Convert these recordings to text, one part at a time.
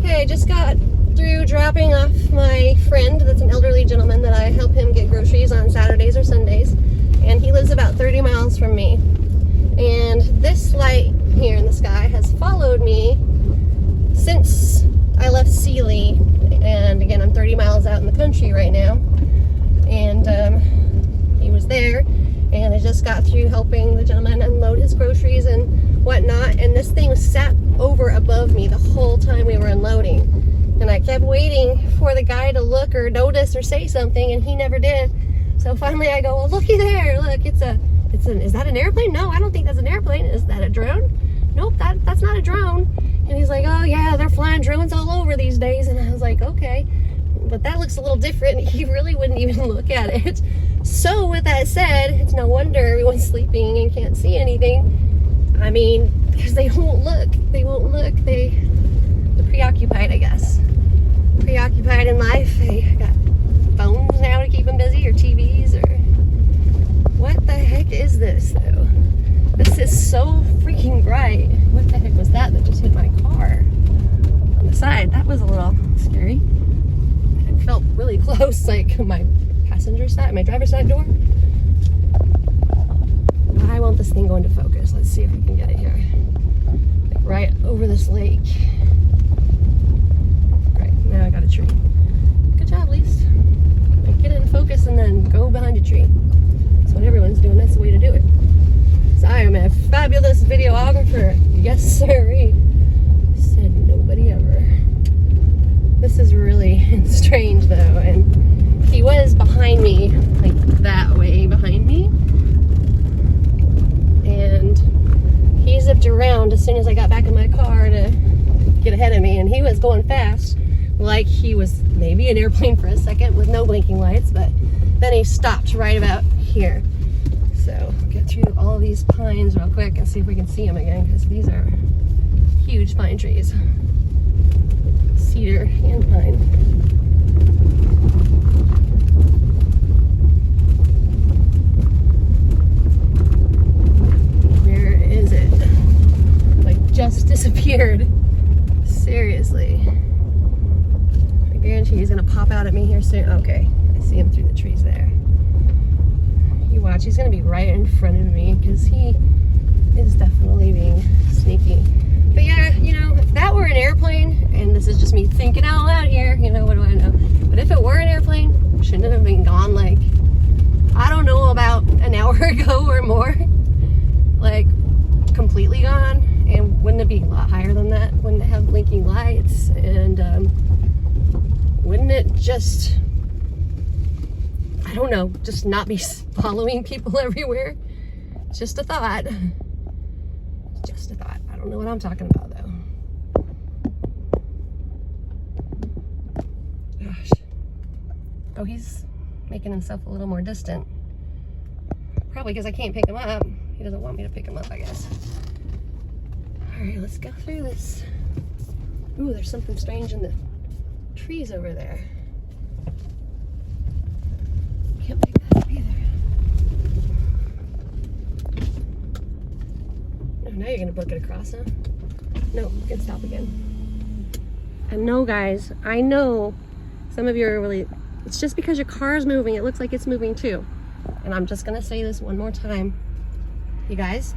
Okay, just got through dropping off my friend that's an elderly gentleman that I help him get groceries on Saturdays or Sundays, and he lives about 30 miles from me. And this light here in the sky has followed me since I left Sealy, and again, I'm 30 miles out in the country right now, and he was there, and I just got through helping the gentleman unload his groceries and whatnot, and this thing sat over above me the whole time we were unloading, and I kept waiting for the guy to look or notice or say something, and he never did. So finally I go, well, looky there, look, is that an airplane? No, I don't think that's an airplane. Is that a drone? Nope, that's not a drone. And he's like, oh yeah, they're flying drones all over these days. And I was like, okay, but that looks a little different. He really wouldn't even look at it. So with that said, it's no wonder everyone's sleeping and can't see anything. I mean, because they won't look. They're preoccupied, I guess. Preoccupied in life. They got phones now to keep them busy, or TVs, or what the heck is this though? This is so freaking bright. What the heck was that just hit my car on the side? That was a little scary. It felt really close, like my passenger side, my driver's side door. I want this thing going to focus. Let's see if we can get it here. Like right over this lake. Right, now I got a tree. Good job, Lise. Like, get it in focus and then go behind a tree. That's what everyone's doing. That's the way to do it. So I am a fabulous videographer. Yes, sirree. Said nobody ever. This is really strange though, and he was behind me, like that way behind me, and he zipped around as soon as I got back in my car to get ahead of me, and he was going fast, like he was maybe an airplane for a second with no blinking lights, but then he stopped right about here. So get through all of these pines real quick and see if we can see them again, because these are huge pine trees. Cedar and pine. Where is it? Like just disappeared. Seriously. I guarantee he's gonna pop out at me here soon. Okay, I see him through the trees there. You watch, he's gonna be right in front of me because he is definitely being sneaky. But yeah, you know, if that were an airplane, and this is just me thinking out loud here, you know, what do I know? But if it were an airplane, shouldn't it have been gone like, I don't know, about an hour ago or more? Like, completely gone? And wouldn't it be a lot higher than that? Wouldn't it have blinking lights? And wouldn't it just, I don't know, just not be following people everywhere? Just a thought. Just a thought. I don't know what I'm talking about though. Gosh. Oh, he's making himself a little more distant. Probably because I can't pick him up. He doesn't want me to pick him up, I guess. All right, let's go through this. Ooh, there's something strange in the trees over there. Can't pick that up either. Oh, now you're gonna book it across, huh? No, you can stop again. And no, guys, I know some of you are really, it's just because your car is moving, it looks like it's moving too. And I'm just gonna say this one more time. You guys,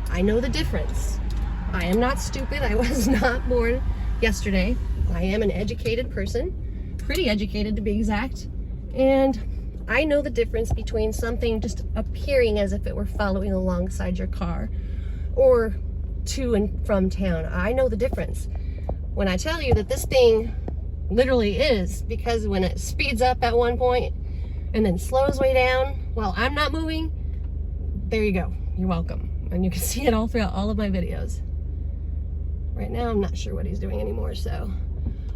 I know the difference. I am not stupid. I was not born yesterday. I am an educated person, pretty educated to be exact. And I know the difference between something just appearing as if it were following alongside your car or to and from town. I know the difference. When I tell you that this thing literally is, because when it speeds up at one point and then slows way down while I'm not moving, there you go. You're welcome. And you can see it all throughout all of my videos. Right now, I'm not sure what he's doing anymore, so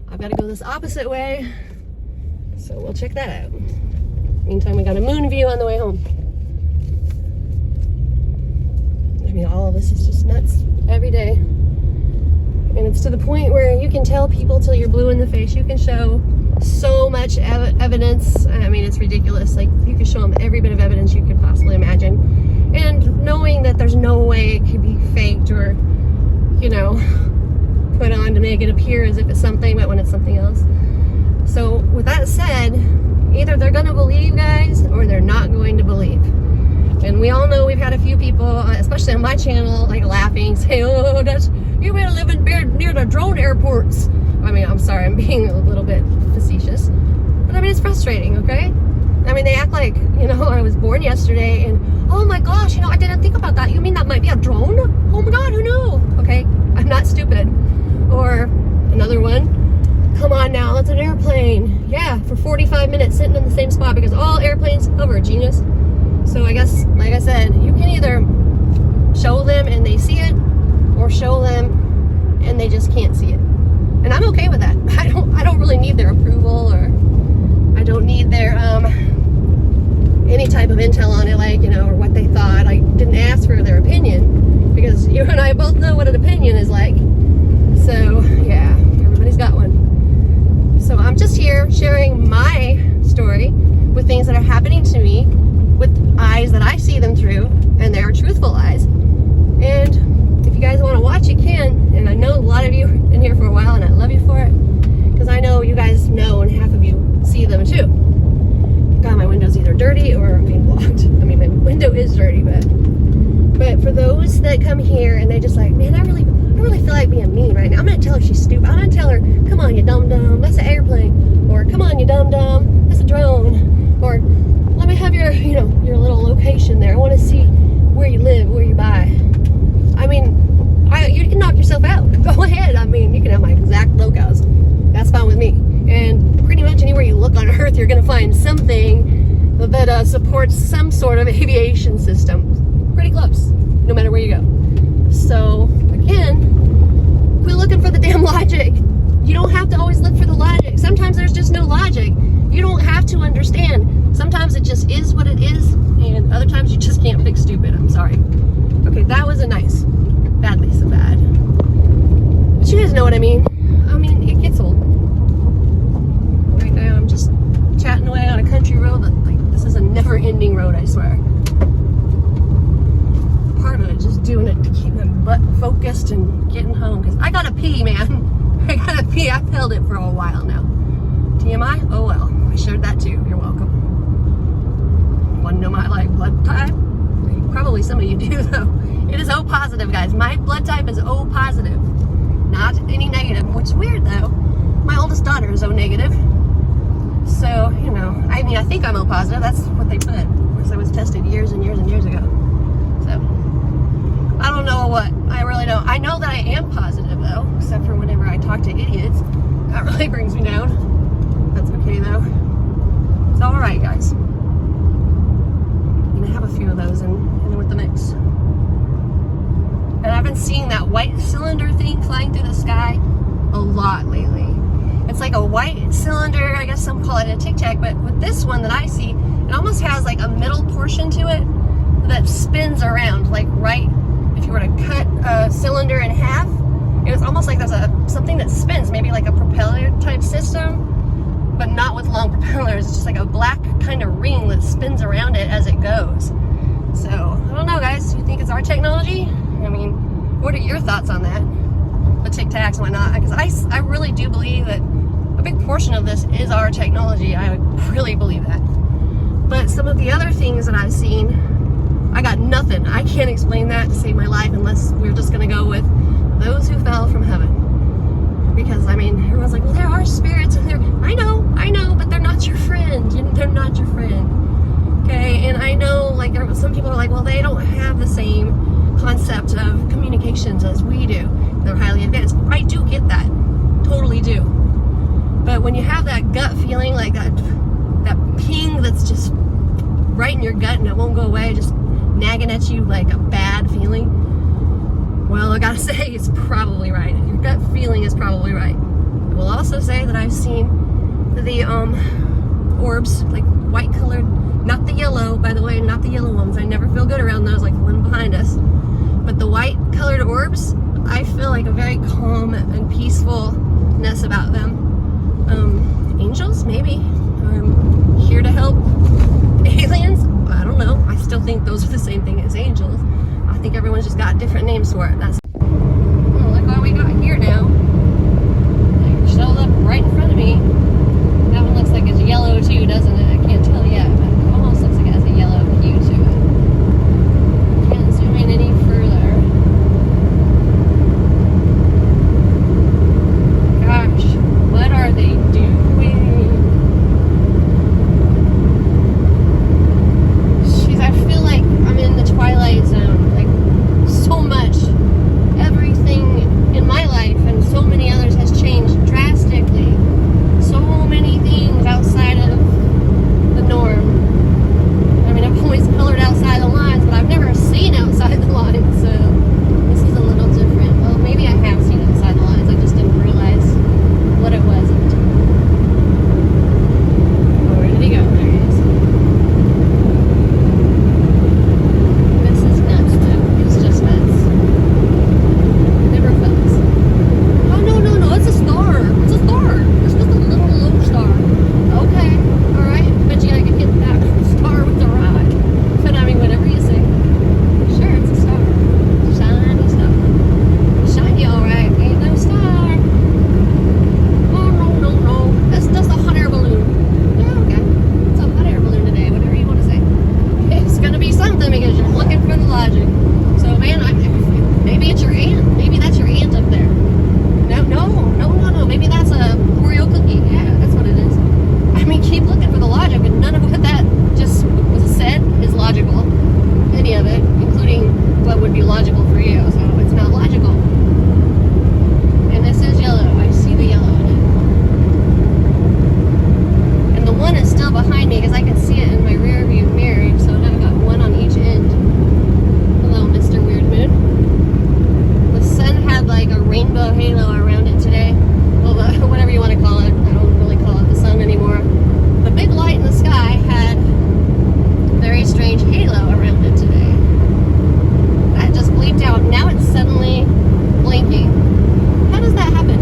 I've got to go this opposite way. So we'll check that out. Meantime, we got a moon view on the way home. I mean, all of this is just nuts every day. And it's to the point where you can tell people till you're blue in the face. You can show so much evidence. I mean, it's ridiculous. Like, you can show them every bit of evidence you could possibly imagine. And knowing that there's no way it could be faked or, you know, put on to make it appear as if it's something, but when it's something else. So with that said, either they're going to believe, guys, or they're not going to believe. And we all know we've had a few people, especially on my channel, like laughing, saying, oh, you better live near the drone airports. I mean, I'm sorry, I'm being a little bit facetious. But I mean, it's frustrating, okay? I mean, they act like, you know, I was born yesterday and, oh my gosh, you know, I didn't think about that. You mean that might be a drone? Oh my God, who knew? Okay, I'm not stupid. Or another one, come on now, that's an airplane. Yeah, for 45 minutes sitting in the same spot because all airplanes hover, genius. So I guess, like I said, you can either show them and they see it, or show them and they just can't see it. And I'm okay with that. I don't really need their approval, or I don't need their any type of intel on it, like, you know, or what they thought. I didn't ask for their opinion because you and I both know what an opinion is like. So yeah, everybody's got one. So I'm just here sharing my story with things that are happening to me with eyes that I see them through, and they're truthful eyes. And if you guys want to watch, you can. And I know a lot of you in here for a while, and I love you for it, because I know you guys know, and half of you see them too. God, my window's either dirty or I'm being blocked. I mean, my window is dirty, but for those that come here and they just like, man, I really feel like being mean right now. I'm gonna tell her she's stupid. I'm gonna tell her, come on, you dumb dumb, that's an airplane. Or come on, you dumb dumb, that's a drone. Or let me have your, you know, your little location there. I want to see where you live, where you buy. I mean, you can knock yourself out. Go ahead. I mean, you can have my exact locales. That's fine with me. And pretty much anywhere you look on Earth, you're going to find something that supports some sort of aviation system. Pretty close, no matter where you go. So, again, quit looking for the damn logic. You don't have to always look for the logic. Sometimes there's just no logic. You don't have to understand. Sometimes it just is what it is, and other times you just can't fix stupid. I'm sorry. Okay, that was a nice, badly so bad. But you guys know what I mean. I mean, it gets old. Right now, I'm just chatting away on a country road. Like, this is a never-ending road, I swear. Part of it just doing it to keep my butt focused and getting home. Because I gotta pee, man. I gotta pee. I've held it for a while now. TMI? Oh well. I shared that too. You're welcome. Want to know my like blood type? Probably some of you do though. It is O positive, guys. My blood type is O positive, not any negative, which is weird though. My oldest daughter is O negative. So, you know, I mean, I think I'm O positive. That's what they put. Because I was tested years and years and years ago. So, I don't know what. I really don't. I know that I am positive though, except for whenever I talk to idiots. That really brings me down. That's okay though. It's alright, guys. I'm gonna have a few of those in with the mix. And I've been seeing that white cylinder thing flying through the sky a lot lately. It's like a white cylinder, I guess some call it a Tic Tac, but with this one that I see, it almost has like a middle portion to it that spins around, like right, if you were to cut a cylinder in half, it's almost like there's something that spins, maybe like a propeller type system, but not with long propellers. It's just like a black kind of ring that spins around it as it goes. So, I don't know, guys. Do you think it's our technology? I mean, what are your thoughts on that? The Tic Tacs and whatnot? Because I really do believe that a big portion of this is our technology. I really believe that. But some of the other things that I've seen, I got nothing. I can't explain that to save my life unless we're just going to go with those who fell from heaven. Because, I mean, everyone's like, well, there are spirits and they're, I know, but they're not your friend. They're not your friend. Okay, and I know, like, some people are like, well, they don't have the same concept of communications as we do. They're highly advanced. I do get that. Totally do. But when you have that gut feeling, like that ping that's just right in your gut and it won't go away, just nagging at you like a bad feeling, well, I gotta say, it's probably right. Your gut feeling is probably right. I will also say that I've seen the orbs, like white colored, not the yellow, by the way, not the yellow ones. I never feel good around those, like the one behind us. But the white colored orbs, I feel like a very calm and peacefulness about them. Angels, maybe. Here to help aliens. I don't know. I still think those are the same thing as angels. I think everyone's just got different names for it. That's look what we got here now. whatever you want to call it. I don't really call it the sun anymore. The big light in the sky had a very strange halo around it today. That just bleeped out. Now it's suddenly blinking. How does that happen?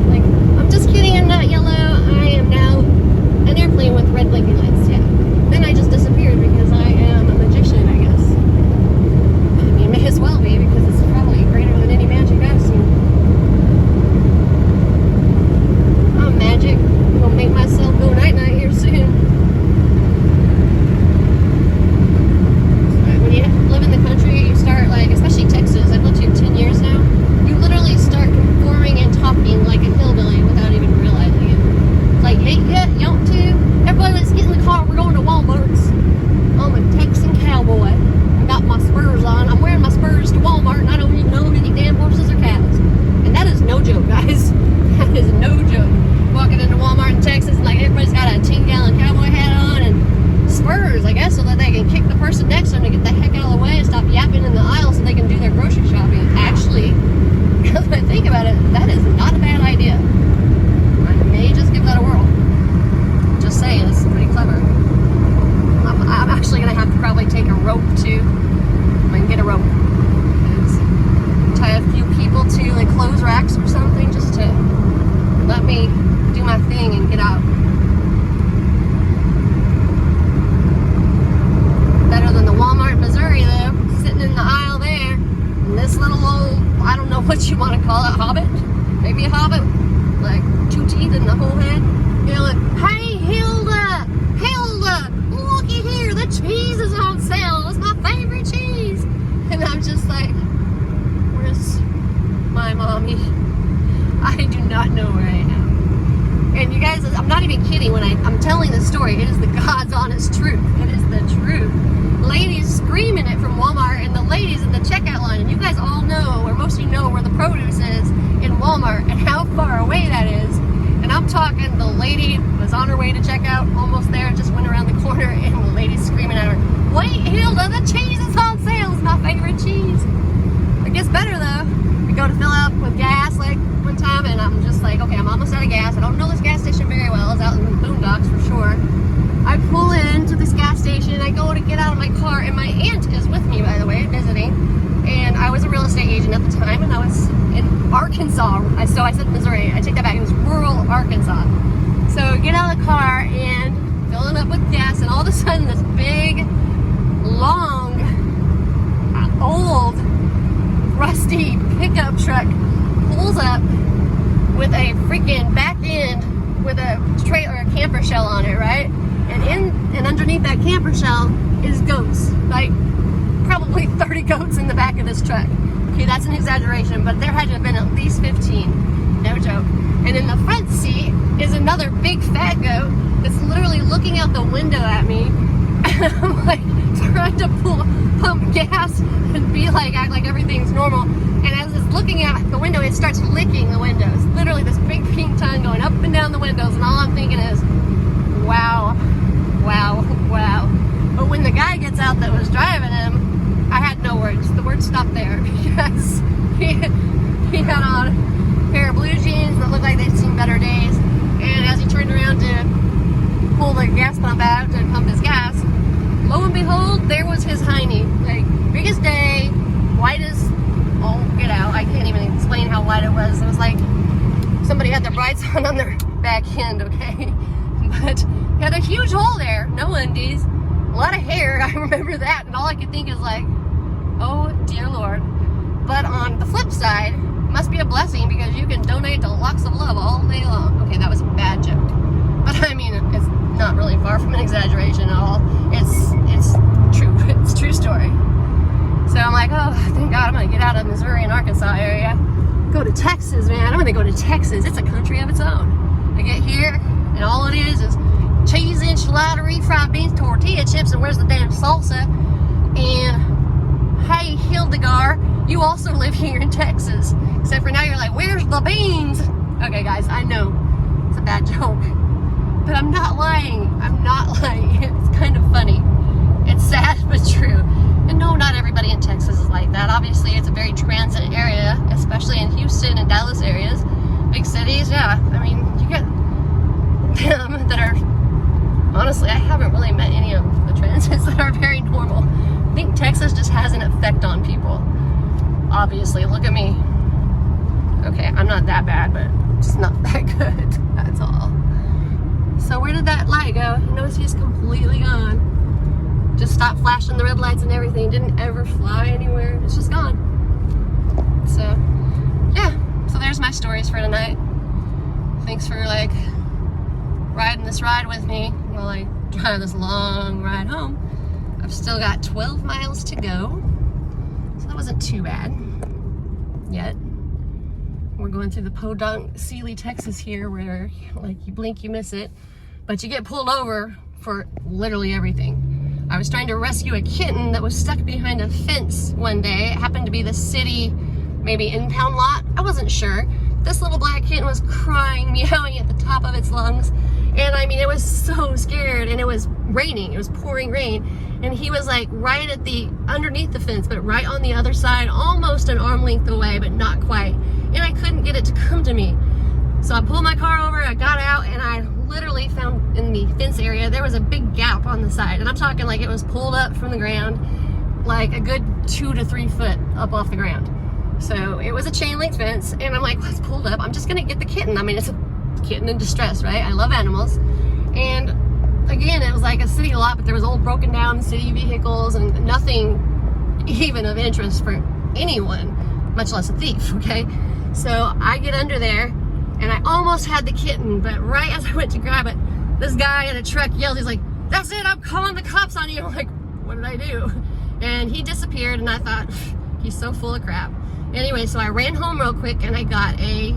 Like, I'm just kidding, I'm not yellow. I am now an airplane with red blinking lights, yeah. Then I just disappeared because I am a magician, I guess. I mean, may as well be, because it's probably greater than any magic I've seen. I'm magic. I'm gonna make myself go night-night here soon. When you live in the country, you start, like, especially Texas, I've lived here 10 years now, you literally start conforming and talking like a hillbilly without even realizing it. It's like, hey, yeah, you want to? Everybody, let's get in the car, we're going to Walmart's. I'm a Texan cowboy. I got my spurs on. I'm wearing my spurs to Walmart, and I don't even own any damn horses or cows. And that is no joke, guys. That is no joke. Walking into Walmart in Texas, and like everybody's got a 10-gallon cowboy hat on and spurs, I guess, so that they can kick the person next to them to get the heck out of the way and stop yapping in the aisle so they can do their grocery shopping. Actually, because when I think about it, that is not a bad idea. I may just give that a whirl. Just saying, it's pretty clever. I'm actually going to have to probably take a rope too. I'm going to get a rope. Tie a few people to like clothes racks or something just to let me do my thing and get out. Better than the Walmart in Missouri though, sitting in the aisle there. And this little old, I don't know what you want to call it, hobbit? Maybe a hobbit? Like 2 teeth in the whole head? You know, like, hey Hilda! Hilda! Looky here, the cheese is on sale. It's my favorite cheese. And I'm just like, where's my mommy? I do not know where I am. And you guys, I'm not even kidding when I'm telling this story. It is the God's honest truth. It is the truth. Ladies screaming it from Walmart, and the ladies in the checkout line. And you guys all know, or most of you know, where the produce is in Walmart and how far away that is. And I'm talking, the lady was on her way to checkout, almost there, just went around the corner, and the lady's screaming at her, wait, Hilda, the cheese is on sale. It's my favorite cheese. It gets better though. We go to fill up with gas like one time, and I'm just like, okay, I'm almost out of gas. I don't know this gas station very well. It's out in the boondocks for sure. I pull into this gas station, I go to get out of my car, and my aunt is with me, by the way, visiting. And I was a real estate agent at the time, and I was in Arkansas. So I said Missouri. I take that back. It was rural Arkansas. So get out of the car and filling up with gas, and all of a sudden this big, long, old, rusty pickup truck pulls up with a freaking back end with a trailer, a camper shell on it, right? And underneath that camper shell is goats, like probably 30 goats in the back of this truck. Okay, that's an exaggeration, but there had to have been at least 15, no joke. And in the front seat is another big fat goat that's literally looking out the window at me. And I'm like trying to pump gas and be like, act like everything's normal. And as it's looking out the window, it starts licking the windows. Literally this big pink tongue going up and down the windows, and all I'm thinking is, wow, wow, wow. But when the guy gets out that was driving him, I had no words. The words stopped there because he had on a pair of blue jeans that looked like they'd seen better days. And as he turned around to pull the gas pump out to pump his gas, lo and behold, there was his hiney. Like, biggest day, white as all get out. I can't even explain how white it was. It was like somebody had their brights on their back end, okay? But he had a huge hole there, no undies, a lot of hair, I remember that, and all I could think is like, oh dear Lord. But on the flip side, it must be a blessing because you can donate to Locks of Love all day long. Okay, that was a bad joke. But I mean, it's not really far from an exaggeration at all. It's true. It's a true story. So I'm like, oh, thank God I'm going to get out of Missouri and Arkansas area. Go to Texas, man. I'm going to go to Texas. It's a country of its own. I get here, and all it is cheese, enchilada, refried beans, tortilla chips, and where's the damn salsa? And hey, Hildegard, you also live here in Texas. Except for now you're like, where's the beans? Okay, guys, I know. It's a bad joke. But I'm not lying. I'm not lying. It's kind of funny. It's sad, but true. And no, not everybody in Texas is like that. Obviously, it's a very transit area, especially in Houston and Dallas areas. Big cities, yeah. has an effect on people. Obviously, look at me. Okay, I'm not that bad, but just not that good. That's all. So where did that light go? You notice he's completely gone. Just stopped flashing the red lights and everything. Didn't ever fly anywhere. It's just gone. So, yeah. So there's my stories for tonight. Thanks for like riding this ride with me while I drive this long ride home. I've still got 12 miles to go. So that wasn't too bad yet. We're going through the Podunk, Sealy, Texas here, where like you blink, you miss it, but you get pulled over for literally everything. I was trying to rescue a kitten that was stuck behind a fence one day. It happened to be the city, maybe impound lot. I wasn't sure. This little black kitten was crying, meowing at the top of its lungs. And I mean, it was so scared, and it was raining. It was pouring rain. And he was like right at the, underneath the fence, but right on the other side, almost an arm length away, but not quite. And I couldn't get it to come to me. So I pulled my car over, I got out, and I literally found in the fence area, there was a big gap on the side. And I'm talking like it was pulled up from the ground, like a good 2 to 3 foot up off the ground. So it was a chain link fence, and I'm like, well, it's pulled up. I'm just gonna get the kitten. I mean, it's a kitten in distress, right? I love animals. And again, it was like a city lot, but there was old broken down city vehicles and nothing even of interest for anyone, much less a thief, okay? So I get under there, and I almost had the kitten, but right as I went to grab it, this guy in a truck yelled, he's like, "That's it, I'm calling the cops on you." I'm like, what did I do? And he disappeared, and I thought, he's so full of crap. Anyway, so I ran home real quick, and I got a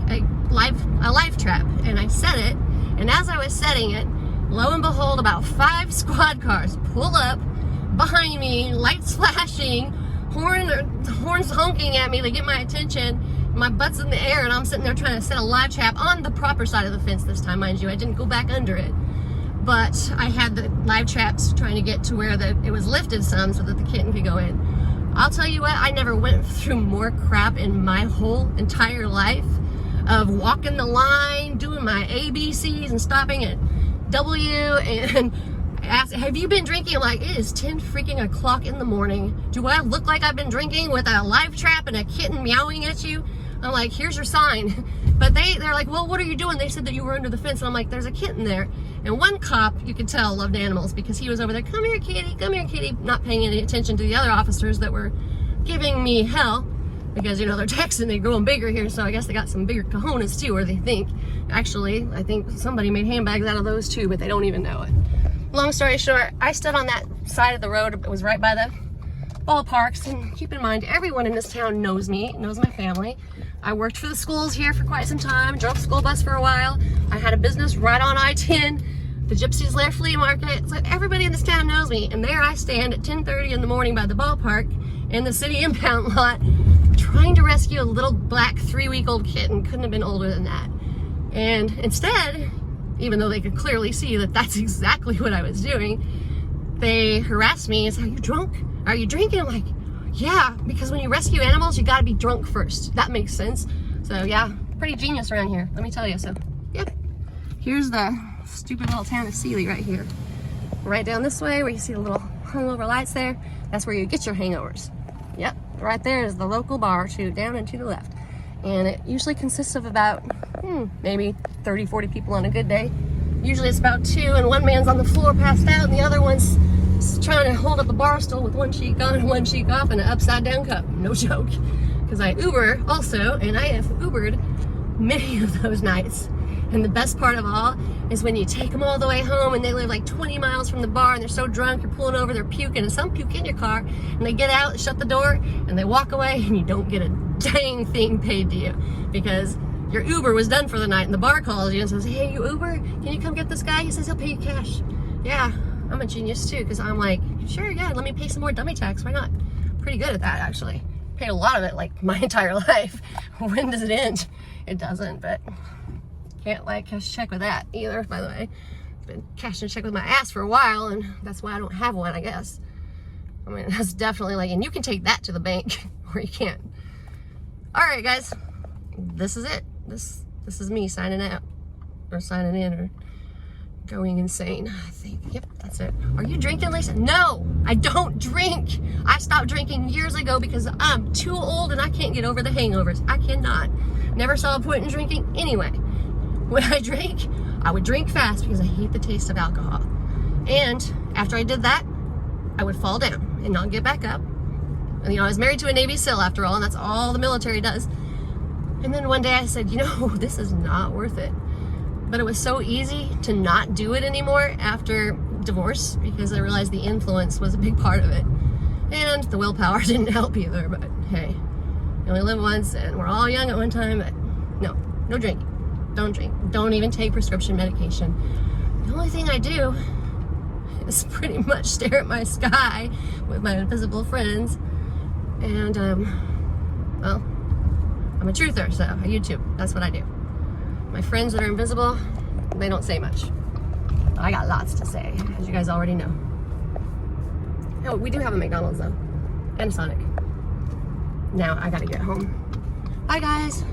live trap, and I set it, and as I was setting it, lo and behold, about 5 squad cars pull up behind me, lights flashing, horns honking at me to get my attention. My butt's in the air, and I'm sitting there trying to set a live trap on the proper side of the fence this time, mind you. I didn't go back under it, but I had the live traps trying to get to where it was lifted some so that the kitten could go in. I'll tell you what, I never went through more crap in my whole entire life of walking the line, doing my ABCs and stopping at W and ask, have you been drinking? I'm like, it is 10 freaking o'clock in the morning. Do I look like I've been drinking with a live trap and a kitten meowing at you? I'm like, here's your sign. But they're like, well, what are you doing? They said that you were under the fence. And I'm like, there's a kitten there. And one cop, you could tell, loved animals because he was over there, come here, kitty, not paying any attention to the other officers that were giving me hell. Because, you know, they're Texan, they're growing bigger here, so I guess they got some bigger cojones too, or they think. Actually, I think somebody made handbags out of those too, but they don't even know it. Long story short, I stood on that side of the road. It was right by the ballparks, and keep in mind, everyone in this town knows me, knows my family. I worked for the schools here for quite some time, drove a school bus for a while. I had a business right on I-10, the Gypsies Lair Flea Market. So everybody in this town knows me, and there I stand at 10:30 in the morning by the ballpark in the city impound lot, trying to rescue a little black 3-week-old kitten. Couldn't have been older than that. And instead, even though they could clearly see that that's exactly what I was doing, they harassed me and said, "Are you drunk? Are you drinking?" I'm like, yeah, because when you rescue animals, you gotta be drunk first. That makes sense. So yeah, pretty genius around here, let me tell you. So, yep. Here's the stupid little town of Sealy right here. Right down this way where you see the little hungover lights there, that's where you get your hangovers. Yep, right there is the local bar, down and to the left. And it usually consists of about, maybe 30, 40 people on a good day. Usually it's about 2, and one man's on the floor passed out, and the other one's trying to hold up a bar stool with one cheek on and one cheek off and an upside down cup. No joke. Because I Uber also, and I have Ubered many of those nights. And the best part of all is when you take them all the way home and they live like 20 miles from the bar and they're so drunk, you're pulling over, they're puking, and some puke in your car, and they get out, shut the door, and they walk away, and you don't get a dang thing paid to you because your Uber was done for the night, and the bar calls you and says, "Hey, you Uber, can you come get this guy?" He says he'll pay you cash. Yeah, I'm a genius too, because I'm like, sure, yeah, let me pay some more dummy tax, why not? Pretty good at that, actually. Paid a lot of it like my entire life. When does it end? It doesn't, but can't like cash a check with that either, by the way. I've been cashing a check with my ass for a while, and that's why I don't have one, I guess. I mean, that's definitely like, and you can take that to the bank, or you can't. All right, guys, this is it. This is me signing out, or signing in, or going insane. I think, yep, that's it. Are you drinking, Lisa? No, I don't drink. I stopped drinking years ago because I'm too old and I can't get over the hangovers. I cannot. Never saw a point in drinking anyway. When I drank, I would drink fast because I hate the taste of alcohol. And after I did that, I would fall down and not get back up. And, you know, I was married to a Navy SEAL after all, and that's all the military does. And then one day I said, you know, this is not worth it. But it was so easy to not do it anymore after divorce because I realized the influence was a big part of it. And the willpower didn't help either, but hey, you only live once and we're all young at one time. But no drinking. Don't drink. Don't even take prescription medication. The only thing I do is pretty much stare at my sky with my invisible friends. And, well, I'm a truther, so I YouTube. That's what I do. My friends that are invisible, they don't say much. But I got lots to say, as you guys already know. Oh, we do have a McDonald's though, and a Sonic. Now I gotta get home. Bye guys.